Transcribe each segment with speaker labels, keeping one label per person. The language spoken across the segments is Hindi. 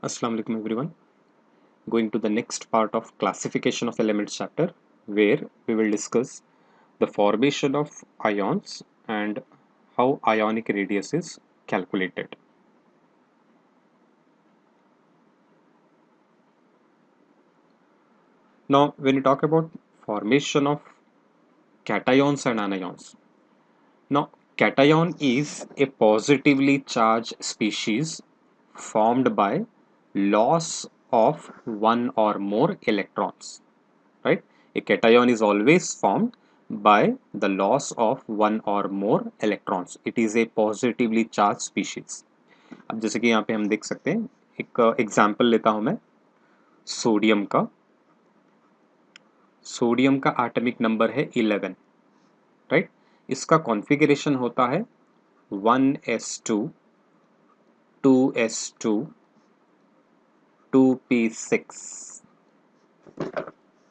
Speaker 1: Assalamu alaikum everyone. Going to the next part of classification of elements chapter where we will discuss the formation of ions and how ionic radius is calculated. Now when we talk about formation of cations and anions. Now cation is a positively charged species formed by loss of one or more electrons, right? A cation is always formed by the loss of one or more electrons. It is a positively charged species. अब जैसे कि यहाँ पे हम देख सकते हैं, एक एग्जाम्पल लेता हूं मैं सोडियम का। सोडियम का एटॉमिक नंबर है 11, राइट? इसका कॉन्फ़िगरेशन होता है 1s2 2s2 2p6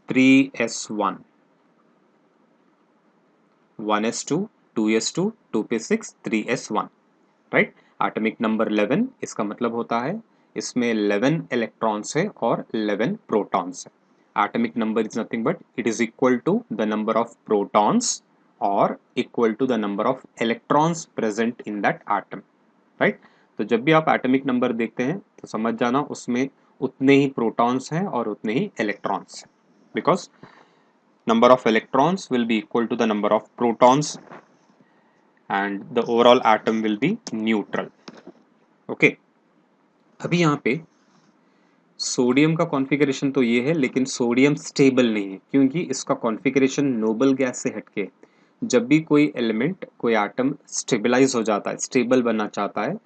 Speaker 1: 3s1 1s2 2s2 2p6 3s1, right? Atomic number 11, इसका मतलब होता है इसमें 11 इलेक्ट्रॉन्स है और 11 प्रोटॉन्स है। Atomic number is nothing but it is equal to the number of protons और equal to the number of electrons present in that atom, right? तो जब भी आप एटॉमिक नंबर देखते हैं तो समझ जाना उसमें उतने ही प्रोटॉन्स हैं और उतने ही इलेक्ट्रॉन्स हैं, because number of electrons will be equal to the number of protons and the overall atom will be neutral. Okay, अभी यहाँ पे सोडियम का कॉन्फ़िगरेशन तो ये है, लेकिन सोडियम स्टेबल नहीं है क्योंकि इसका कॉन्फ़िगरेशन नोबल गैस से हटके। जब भी कोई एलिमेंट, कोई एटम स्टेबलाइज हो जाता है, स्टेबल बनना चाहता है,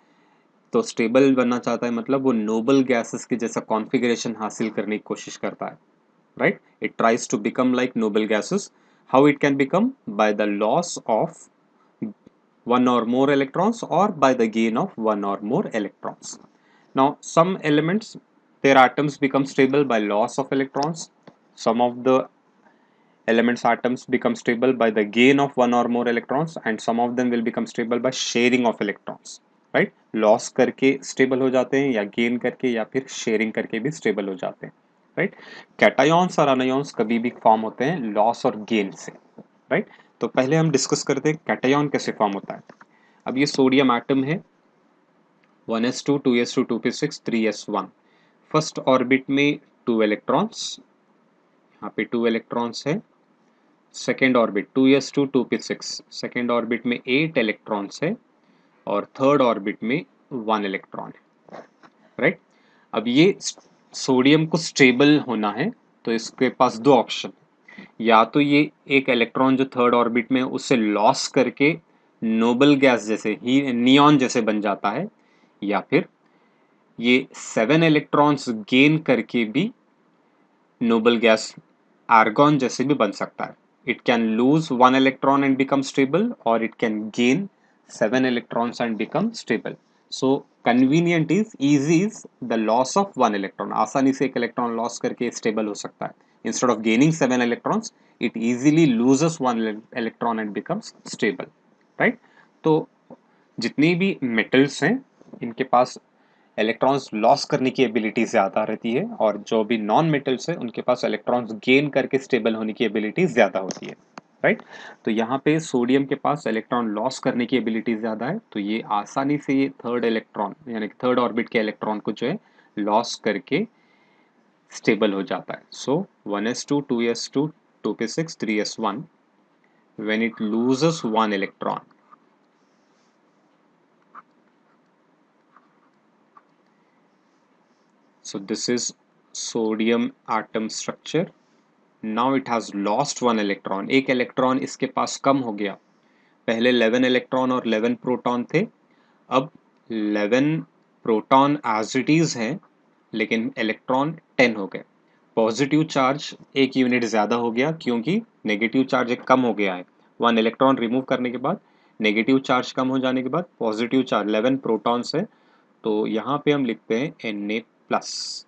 Speaker 1: तो स्टेबल बनना चाहता है मतलब वो नोबल गैसेस के जैसा कॉन्फ़िगरेशन हासिल करने की कोशिश करता है, right? It tries to become like noble gases. How it can become? By the loss of one or more electrons or by the gain of one or more electrons. Now, some elements, their atoms become stable by loss of electrons. Some of the elements atoms become stable by the gain of one or more electrons, and some of them will become stable by sharing of electrons, right? Loss करके stable हो जाते हैं, या gain करके, या फिर sharing करके भी stable हो जाते हैं, right? Cations और anions कभी भी form होते हैं loss और gain से, right? तो पहले हम discuss करते हैं cation कैसे form होता है। अब ये सोडियम एटम है, 1s2 2s2 2p6 3s1। First orbit में 2 इलेक्ट्रॉन्स, यहाँ पे 2 इलेक्ट्रॉन्स है। Second orbit 2s2 2p6, second orbit में 8 इलेक्ट्रॉन्स है और थर्ड ऑर्बिट में 1 इलेक्ट्रॉन है, राइट? अब ये सोडियम को स्टेबल होना है तो इसके पास दो ऑप्शन, या तो ये एक इलेक्ट्रॉन जो थर्ड ऑर्बिट में उससे लॉस करके नोबल गैस जैसे ही नियॉन जैसे बन जाता है, या फिर ये 7 इलेक्ट्रॉन्स गेन करके भी नोबल गैस आर्गॉन जैसे भी बन सकता है। It can lose one electron and become stable, or it can gain 7 electrons and become stable. So convenient is, easy is the loss of one electron. आसानी से एक इलेक्ट्रॉन लॉस करके स्टेबल हो सकता है। Instead of gaining 7 electrons, it easily loses one electron and becomes stable, right? तो जितनी भी मेटल्स हैं इनके पास इलेक्ट्रॉन्स लॉस करने की एबिलिटी ज़्यादा रहती है, और जो भी नॉन मेटल्स है उनके पास इलेक्ट्रॉन्स गेन करके स्टेबल होने की एबिलिटी ज़्यादा होती है, राइट? तो यहाँ पे सोडियम के पास इलेक्ट्रॉन लॉस करने की एबिलिटी ज़्यादा है, तो ये आसानी से ये थर्ड इलेक्ट्रॉन यानी कि थर्ड ऑर्बिट के इलेक्ट्रॉन को जो है लॉस करके स्टेबल हो जाता है। सो 1s2 2s2 2p6 3s1 when it loses one electron, so this is sodium atom structure. Now it has lost one electron, एक इलेक्ट्रॉन इसके पास कम हो गया। पहले 11 इलेक्ट्रॉन और 11 प्रोटॉन थे, अब 11 प्रोटॉन एज इट इज़ हैं, लेकिन इलेक्ट्रॉन 10 हो गए। पॉजिटिव चार्ज एक यूनिट ज़्यादा हो गया क्योंकि नेगेटिव चार्ज एक कम हो गया है। वन इलेक्ट्रॉन रिमूव करने के बाद, नेगेटिव चार्ज कम हो जाने के बाद पॉजिटिव चार्ज 11 प्रोटॉन्स है, तो यहाँ पे हम लिखते हैं Na plus.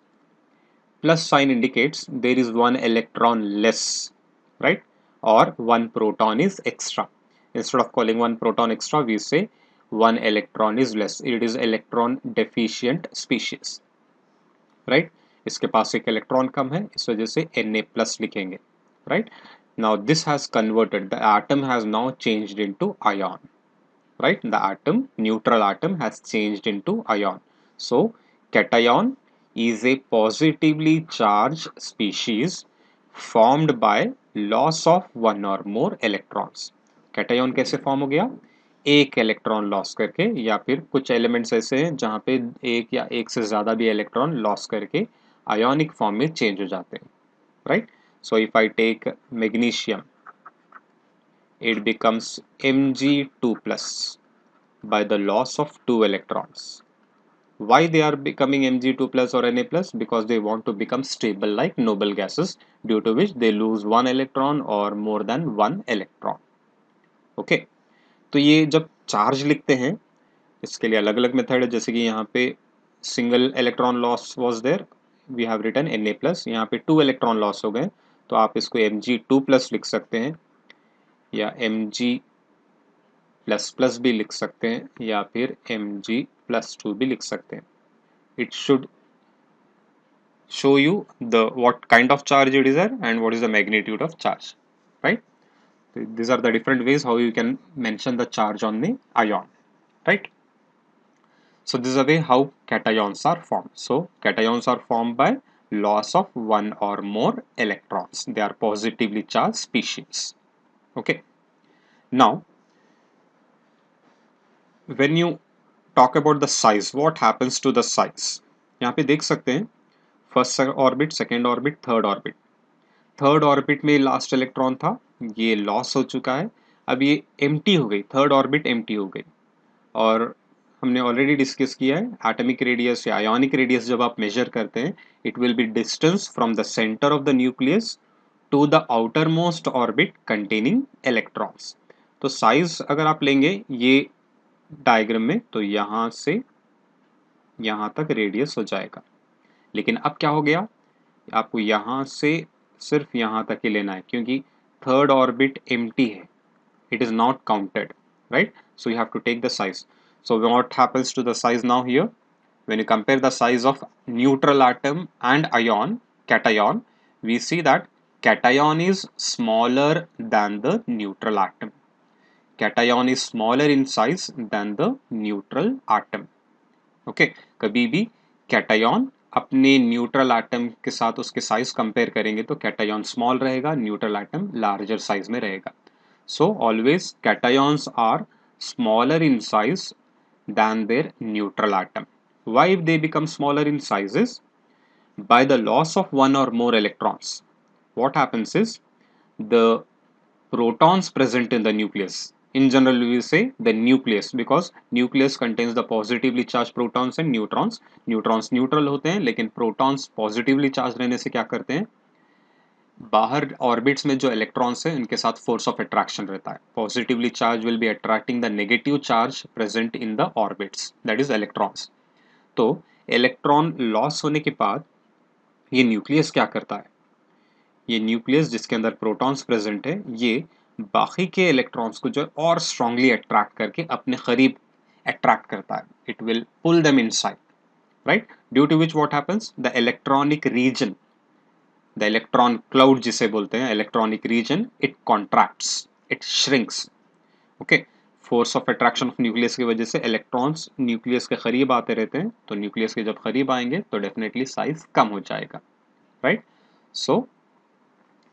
Speaker 1: Plus sign indicates there is one electron less, right? Or one proton is extra. Instead of calling one proton extra, we say one electron is less. It is electron deficient species. Right. इसके पास एक इलेक्ट्रॉन कम है, इस वजह से Na+ लिखेंगे, right. Now this has converted, the atom has now changed into ion, right? The atom, neutral atom, has changed into ion. So cation is a positively charged species formed by loss of one or more electrons. cation कैसे फॉर्म हो गया? एक इलेक्ट्रॉन लॉस करके, या फिर कुछ एलिमेंट्स ऐसे हैं जहाँ पे एक या एक से ज़्यादा भी इलेक्ट्रॉन लॉस करके आयोनिक फॉर्म में चेंज हो जाते हैं, right. So if I take magnesium, it becomes Mg2+ by the loss of two electrons. Why they are becoming Mg2+ or Na+? Because they want to become stable like noble gases, due to which they lose one electron or more than one electron. Okay? तो ये जब चार्ज लिखते हैं, इसके लिए अलग अलग मेथड है, जैसे कि यहाँ पे single electron loss was there, we have written Na+, यहाँ पे 2 इलेक्ट्रॉन लॉस हो गए, तो आप इसको Mg2+ लिख सकते हैं, या Mg++ भी लिख सकते हैं, या फिर Mg+2 भी लिख सकते हैं. It should show you the what kind of charge it is and what is the magnitude of charge, right? These are the different ways how you can mention the charge on the ion, right? So this is a way how cations are formed. So cations are formed by loss of one or more electrons. They are positively charged species. Okay. Now, when you talk about the size, what happens to the size? यहाँ पे देख सकते हैं first orbit, second orbit, third orbit. Third orbit में लास्ट इलेक्ट्रॉन था, ये लॉस हो चुका है, अब ये एम्प्टी हो गई, थर्ड ऑर्बिट एम्प्टी हो गई. और हमने ऑलरेडी डिस्कस किया है, एटॉमिक रेडियस या आयोनिक रेडियस जब आप मेजर करते हैं, it will be distance from the centre of the nucleus to the outermost orbit containing electrons. तो साइज अगर आप लेंगे ये डायग्राम में, तो यहाँ से यहाँ तक रेडियस हो जाएगा. लेकिन अब क्या हो गया, आपको यहाँ से सिर्फ यहाँ तक ही लेना है, क्योंकि थर्ड ऑर्बिट एम्प्टी है, it is not counted, right? So you have to take the size. So what happens to the size now here? When you compare the size of neutral atom and ion, cation, we see that cation is smaller than the neutral atom. Cation is smaller in size than the neutral atom. Okay, कभी भी cation अपने न्यूट्रल एटम के साथ उसके साइज कंपेयर करेंगे तो cation स्मॉल रहेगा, न्यूट्रल एटम लार्जर साइज में रहेगा. So always cations are smaller in size than their neutral atom. Why they become smaller in sizes? By the loss of one or more electrons. What happens is the protons present in the nucleus. In general, we will say the nucleus because nucleus contains the positively charged protons and neutrons. Neutrons neutral होते हैं, लेकिन protons positively charged रहने से क्या करते हैं, बाहर ऑर्बिट्स में जो इलेक्ट्रॉन्स हैं उनके साथ फोर्स ऑफ अट्रैक्शन रहता है. Positively charge will be attracting the negative charge present in the orbits, that is electrons. तो इलेक्ट्रॉन लॉस होने के बाद ये न्यूक्लियस क्या करता है, ये न्यूक्लियस जिसके अंदर प्रोटॉन्स प्रेजेंट है, ये बाकी के इलेक्ट्रॉन्स को जो और स्ट्रांगली अट्रैक्ट करके अपने करीब अट्रैक्ट करता है. It will pull them inside, right, due to which what happens, the electronic region, the electron cloud जिसे बोलते हैं, electronic region, it contracts, it shrinks. Okay, force of attraction of nucleus की वजह से इलेक्ट्रॉन्स न्यूक्लियस के करीब आते रहते हैं, तो न्यूक्लियस के जब करीब आएंगे तो डेफिनेटली साइज कम हो जाएगा, right. So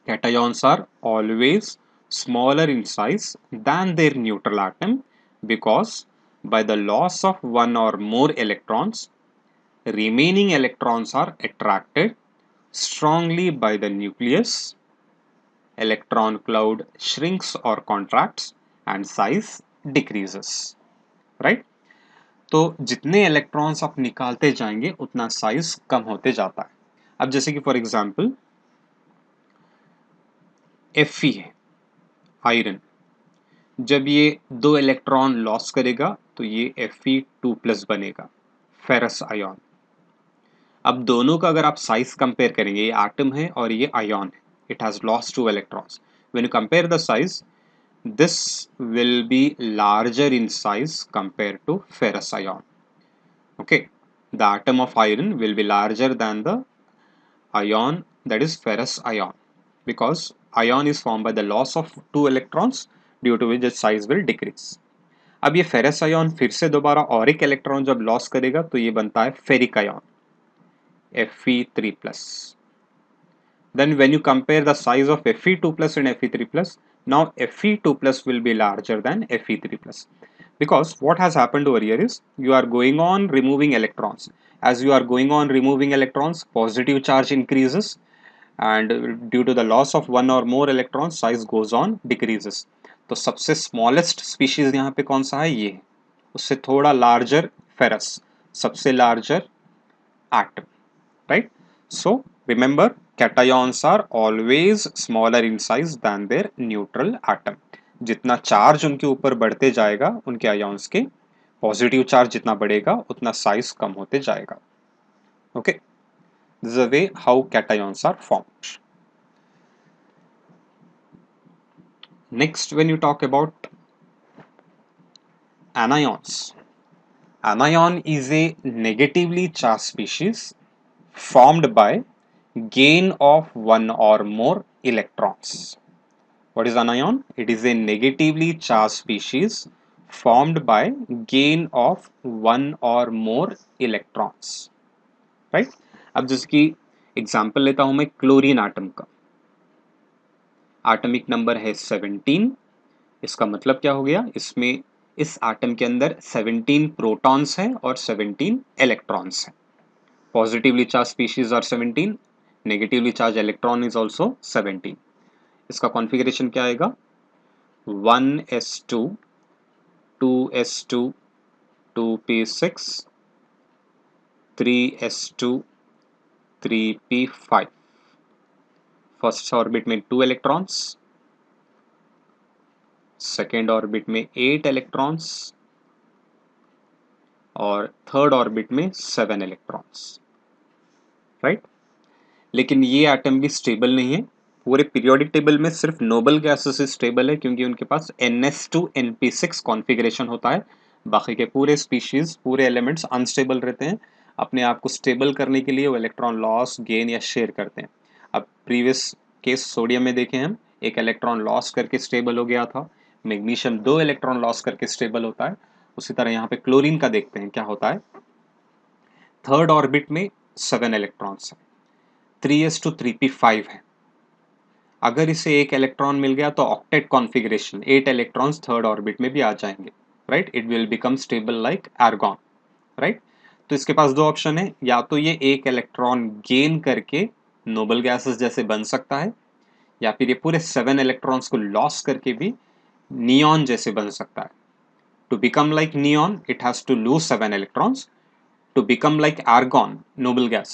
Speaker 1: cations are always smaller in size than their neutral atom because by the loss of one or more electrons, remaining electrons are attracted strongly by the nucleus, electron cloud shrinks or contracts and size decreases, right. तो जितने इलेक्ट्रॉन्स आप निकालते जाएंगे उतना साइज कम होते जाता है. अब जैसे कि फॉर एग्जांपल Fe है, आयरन, जब ये 2 इलेक्ट्रॉन लॉस करेगा तो ये Fe2+ बनेगा, फेरस आयन. अब दोनों का अगर आप साइज कंपेयर करेंगे, ये एटम है और ये आयन है, it has lost 2 electrons. When you compare the size, this will be larger in size compared to ferrous ion. Okay, the atom of iron will be larger than the ion, that is ferrous ion, because ion is formed by the loss of 2 electrons due to which its size will decrease. अब ये फेरस आयन फिर से दोबारा और एक इलेक्ट्रॉन जब लॉस करेगा तो ये बनता है ferric ion Fe3+. Then when you compare the size of Fe2+ and Fe3+, now Fe2+ will be larger than Fe3+. Because what has happened over here is you are going on removing electrons. As you are going on removing electrons, positive charge increases, and due to the loss of one or more electrons, size goes on decreases. तो सबसे smallest species यहाँ पे कौन सा है, ये है, उससे थोड़ा larger ferrous, सबसे larger atom, right? So remember, cations are always smaller in size than their neutral atom. जितना चार्ज उनके ऊपर बढ़ते जाएगा, उनके आयन्स के पॉजिटिव चार्ज जितना बढ़ेगा उतना साइज कम होते जाएगा. Okay, this is the way how cations are formed. Next, when you talk about anions, anion is a negatively charged species formed by gain of one or more electrons. What is anion? It is a negatively charged species formed by gain of one or more electrons. Right? अब जिसकी एग्जाम्पल लेता हूं मैं क्लोरीन आटम का. एटॉमिक नंबर है 17. इसका मतलब क्या हो गया, इसमें इस आटम के अंदर 17 प्रोटॉन्स हैं और 17 इलेक्ट्रॉन्स हैं. Positively charge species are 17, negatively charge electron is also 17. इसका कॉन्फ़िगरेशन क्या आएगा, 1s2, 2s2, 2p6, 3s2, 3p5. First orbit में 2 इलेक्ट्रॉन्स, सेकेंड ऑर्बिट में 8 इलेक्ट्रॉन्स और थर्ड ऑर्बिट में 7 इलेक्ट्रॉन्स. राइट? लेकिन ये एटम भी स्टेबल नहीं है. पूरे पीरियोडिक टेबल में सिर्फ नोबल गैसेस स्टेबल है क्योंकि उनके पास ns2np6 कॉन्फ़िगरेशन होता है. बाकी के पूरे स्पीशीज, पूरे एलिमेंट्स अनस्टेबल रहते हैं. अपने आप को स्टेबल करने के लिए वो इलेक्ट्रॉन लॉस, गेन या शेयर करते हैं. अब प्रीवियस केस सोडियम में देखें हम, एक इलेक्ट्रॉन लॉस करके स्टेबल हो गया था. मैग्नीशियम 2 इलेक्ट्रॉन लॉस करके स्टेबल होता है. उसी तरह यहाँ पे क्लोरीन का देखते हैं क्या होता है. थर्ड ऑर्बिट में 7 इलेक्ट्रॉन्स है, 3s2 3p5 है. अगर इसे एक इलेक्ट्रॉन मिल गया तो octet configuration, 8 electrons third orbit में भी आ जाएंगे. Right? It will become stable like argon. Right? तो इसके पास दो ऑप्शन है, या तो ये एक इलेक्ट्रॉन गेन करके नोबल गैसेस जैसे बन सकता है, या फिर ये पूरे 7 इलेक्ट्रॉन्स को लॉस करके भी नियॉन जैसे बन सकता है. To become like neon it has to lose 7 electrons. To become like argon, noble gas,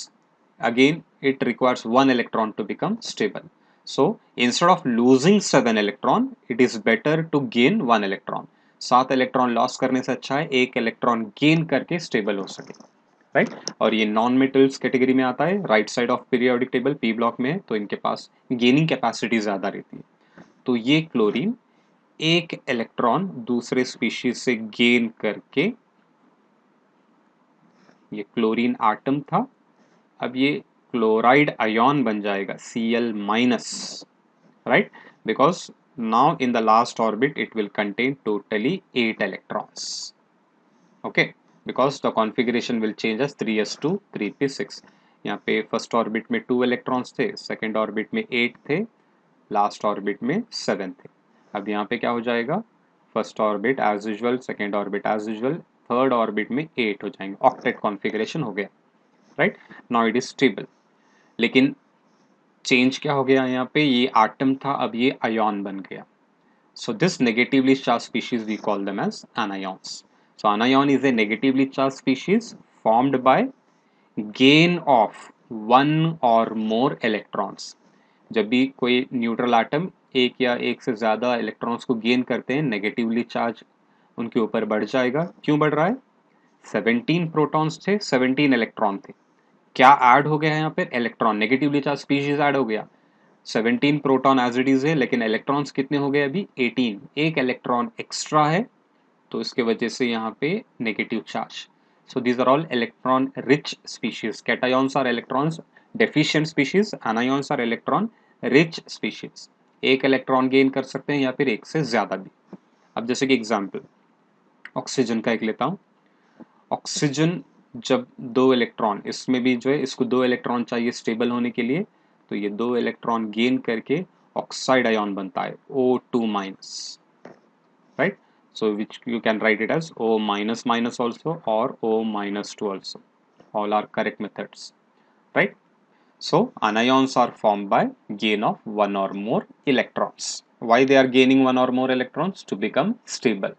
Speaker 1: again it requires 1 electron to become stable. So instead of losing 7 electron, it is better to gain 1 electron. 7 electron loss करने से अच्छा है एक इलेक्ट्रॉन गेन करके स्टेबल हो सके. राइट? और ये नॉन मेटल्स कैटेगरी में आता है, right side of periodic table P block में है, तो इनके पास गेनिंग कैपेसिटी ज्यादा रहती है. तो ये क्लोरीन एक इलेक्ट्रॉन दूसरे स्पीशीज से गेन करके, ये क्लोरीन आटम था, अब ये क्लोराइड आयन बन जाएगा Cl minus. Right? Because now in the last orbit it will contain totally 8 electrons. Okay, because the configuration will change as 3s2 3p6. यहाँ पे फर्स्ट ऑर्बिट में 2 इलेक्ट्रॉन्स थे, सेकेंड ऑर्बिट में 8 थे, लास्ट ऑर्बिट में 7 थे. अब यहाँ पे क्या हो जाएगा, first orbit as usual, second orbit as usual, third orbit में 8 हो जाएंगे. ऑक्टेट कॉन्फ़िगरेशन हो गया. Right? Now it is stable. लेकिन चेंज क्या हो गया यहाँ पे, ये आटम था अब ये आयन बन गया. So this negatively charged species we call them as anions. So anion is a negatively charged species formed by gain of one और मोर इलेक्ट्रॉन्स. जब भी कोई न्यूट्रल आटम एक या एक से ज्यादा इलेक्ट्रॉन्स को गेन करते हैं, नेगेटिवली चार्ज उनके ऊपर बढ़ जाएगा. क्यों बढ़ रहा है, 17 प्रोटॉन्स थे, 17 इलेक्ट्रॉन थे. क्या ऐड हो गया है यहाँ पर, electron. Negatively charged species add हो गया. 17 प्रोटॉन एज इट इज है, लेकिन इलेक्ट्रॉन्स कितने हो गए अभी, 18. एक इलेक्ट्रॉन एक्स्ट्रा है, तो इसके वजह से यहाँ पे negative charge. So these are all electron rich species. Cations are electrons deficient species, anions are electron rich species. एक इलेक्ट्रॉन गेन कर सकते हैं या फिर एक से ज्यादा भी. अब जैसे कि एग्जांपल ऑक्सीजन का एक लेता हूं. ऑक्सीजन जब दो इलेक्ट्रॉन, इसमें भी जो है इसको दो इलेक्ट्रॉन चाहिए स्टेबल होने के लिए, तो ये दो इलेक्ट्रॉन गेन करके ऑक्साइड आयन बनता है O2 minus, right? So which you can write it as O minus minus also or O minus 2 also. All are correct methods, right? So anions are formed by gain of one or more electrons. Why they are gaining one or more electrons? To become stable.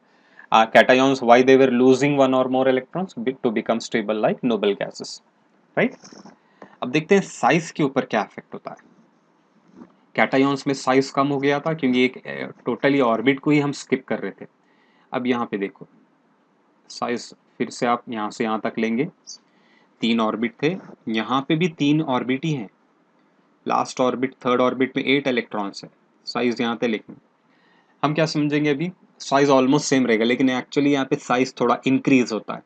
Speaker 1: Cations, why they were losing one or more electrons? To become stable like noble gases, right? अब देखते हैं साइज के ऊपर क्या इफेक्ट होता है. कैटायंस में साइज कम हो गया था क्योंकि एक टोटली ऑर्बिट को ही हम स्किप कर रहे थे. अब यहाँ पे देखो साइज फिर से आप यहाँ से यहाँ तक लेंगे, 3 ऑर्बिट थे, यहाँ पे भी 3 ऑर्बिट ही हैं. लास्ट ऑर्बिट थर्ड ऑर्बिट में 8 इलेक्ट्रॉन्स है. साइज यहाँ पे लिखें. हम क्या समझेंगे अभी, साइज ऑलमोस्ट सेम रहेगा लेकिन एक्चुअली यहाँ पे साइज थोड़ा इंक्रीज होता है.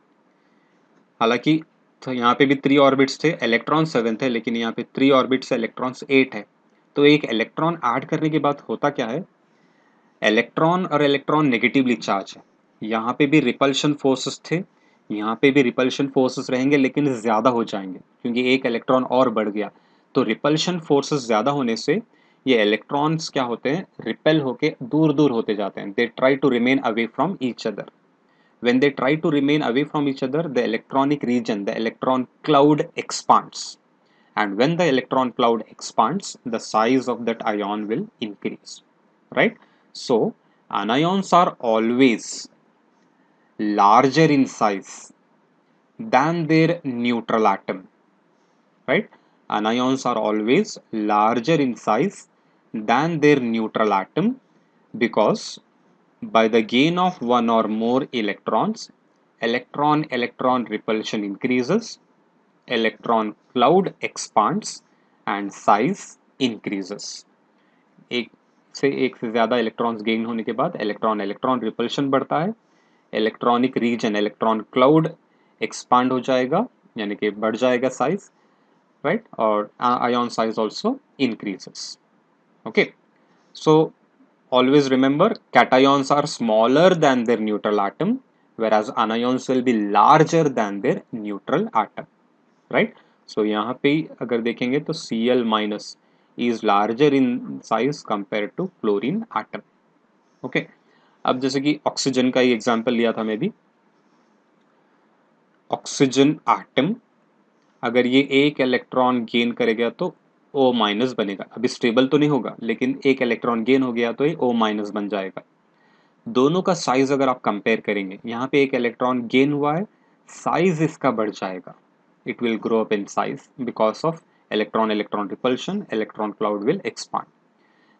Speaker 1: हालांकि तो यहाँ पे भी 3 ऑर्बिट्स थे, इलेक्ट्रॉन 7 थे, लेकिन यहाँ पे 3 ऑर्बिट्स इलेक्ट्रॉन्स 8 है. तो एक इलेक्ट्रॉन ऐड करने के बाद होता क्या है, इलेक्ट्रॉन और इलेक्ट्रॉन नेगेटिवली चार्ज है. यहाँ पे भी रिपल्शन फोर्सेस थे, यहाँ पे भी रिपल्शन फोर्सेस रहेंगे लेकिन ज़्यादा हो जाएंगे क्योंकि एक इलेक्ट्रॉन और बढ़ गया. तो रिपल्शन फोर्सेस ज़्यादा होने से ये इलेक्ट्रॉन्स क्या होते हैं, रिपेल होके दूर दूर होते जाते हैं. They try to remain away from each other. When they try to remain away from each other, the electronic region, the electron cloud expands. And when the electron cloud expands, the size of that ion will increase. Right? So, anions are always larger in size than their neutral atom. Right? Anions are always larger in size than their neutral atom because by the gain of one or more electrons, electron-electron repulsion increases, electron cloud expands and size increases. एक से ज़्यादा इलेक्ट्रॉन्स गेन होने के बाद इलेक्ट्रॉन रिपल्शन बढ़ता है, electronic region electron cloud expand हो जाएगा यानी कि बढ़ जाएगा साइज, राइट, और ion size also increases. Okay, so always remember cations are smaller than their neutral atom whereas anions will be larger than their neutral atom, right? So यहाँ पे अगर देखेंगे तो Cl minus is larger in size compared to chlorine atom. okay? अब जैसे कि ऑक्सीजन का ही एग्जांपल लिया था मैं भी. ऑक्सीजन एटम अगर ये एक इलेक्ट्रॉन गेन करेगा तो O माइनस बनेगा. अभी स्टेबल तो नहीं होगा लेकिन एक इलेक्ट्रॉन गेन हो गया तो ये O माइनस बन जाएगा. दोनों का साइज अगर आप कंपेयर करेंगे, यहाँ पे एक इलेक्ट्रॉन गेन हुआ है, साइज इसका बढ़ जाएगा. It will grow up in size because of electron electron repulsion, electron cloud will expand.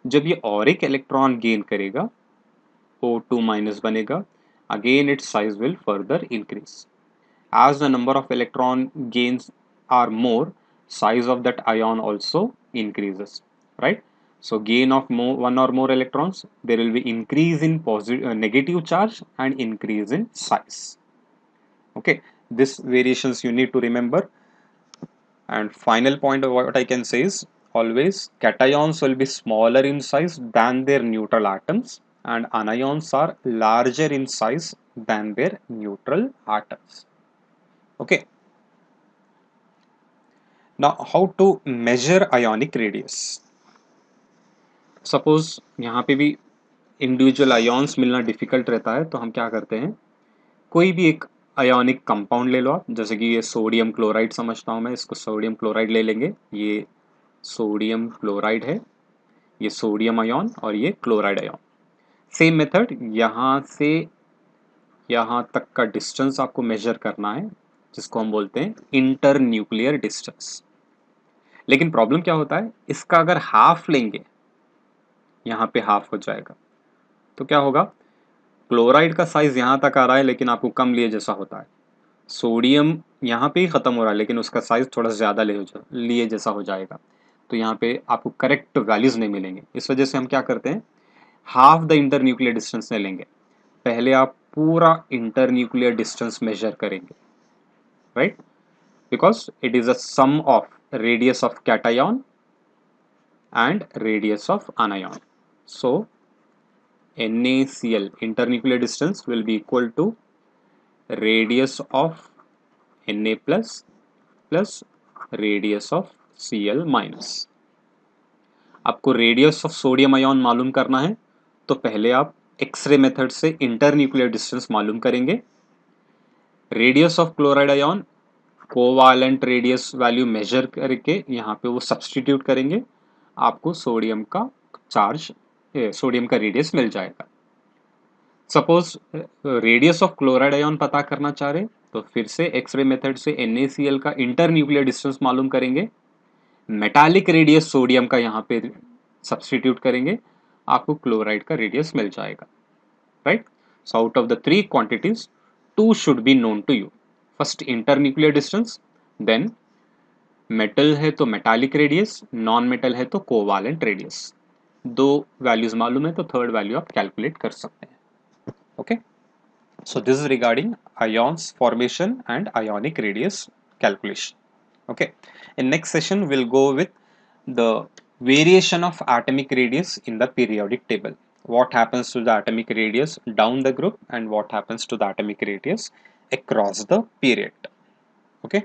Speaker 1: जब ये और एक इलेक्ट्रॉन गेन करेगा, O2 माइनस बनेगा, again it's size will further increase. As the number of electron gains are more, size of that ion also increases, right? So gain of one or more electrons, there will be increase in negative charge and increase in size. Okay, this variations you need to remember. And final point of what I can say is always cations will be smaller in size than their neutral atoms and anions are larger in size than their neutral atoms. Okay. Now, how to measure ionic radius? Suppose यहाँ पे भी इंडिविजुअल आयोन्स मिलना डिफिकल्ट रहता है तो हम क्या करते हैं, कोई भी एक आयोनिक कंपाउंड ले लो आप. जैसे कि ये सोडियम क्लोराइड समझता हूँ मैं, इसको सोडियम क्लोराइड ले लेंगे. ये सोडियम क्लोराइड है, ये सोडियम आयोन और ये क्लोराइड आयोन. सेम मेथड, यहाँ से यहाँ तक का डिस्टेंस आपको मेजर करना है जिसको हम बोलते हैं इंटर न्यूक्लियर डिस्टेंस. लेकिन प्रॉब्लम क्या होता है, इसका अगर हाफ लेंगे, यहाँ पे हाफ हो जाएगा, तो क्या होगा, क्लोराइड का साइज यहाँ तक आ रहा है लेकिन आपको कम लिए जैसा होता है. सोडियम यहाँ पे ही खत्म हो रहा है लेकिन उसका साइज थोड़ा ज़्यादा लिए जैसा हो जाएगा. तो यहाँ पे आपको करेक्ट वैल्यूज नहीं मिलेंगे. इस वजह से हम क्या करते हैं, half the inter nuclear distance ले लेंगे. पहले आप पूरा इंटर न्यूक्लियर डिस्टेंस मेजर करेंगे. right? Because it is a sum of radius of cation and radius of anion. So NaCl, internuclear distance, will be equal to radius of Na plus radius of Cl minus. आपको रेडियस ऑफ सोडियम आयन मालूम करना है तो पहले आप एक्सरे मेथड से इंटरन्यूक्लियर डिस्टेंस मालूम करेंगे. Radius of chloride ion covalent radius value major करके यहाँ पे वो सब्सटीट्यूट करेंगे, आपको सोडियम का चार्ज, सोडियम का रेडियस मिल जाएगा. Suppose radius of chloride ion पता करना चाह रहे तो फिर से एक्सरे मेथड से NaCl का इंटरन्यूक्लियर डिस्टेंस मालूम करेंगे, मेटालिक रेडियस सोडियम का यहाँ पे सब्सटीट्यूट करेंगे, आपको क्लोराइड का रेडियस मिल जाएगा, right? So out of the three quantities, two should be known to you. First internuclear distance, then metal है तो मेटालिक रेडियस, नॉन मेटल है तो कोवालेंट रेडियस. दो वैल्यूज मालूम है तो थर्ड वैल्यू आप कैलकुलेट कर सकते हैं. Okay, so this is regarding ions formation and ionic radius calculation. Okay, in next session we'll go with the variation of atomic radius in the periodic table. What happens to the atomic radius down the group and what happens to the atomic radius across the period. Okay,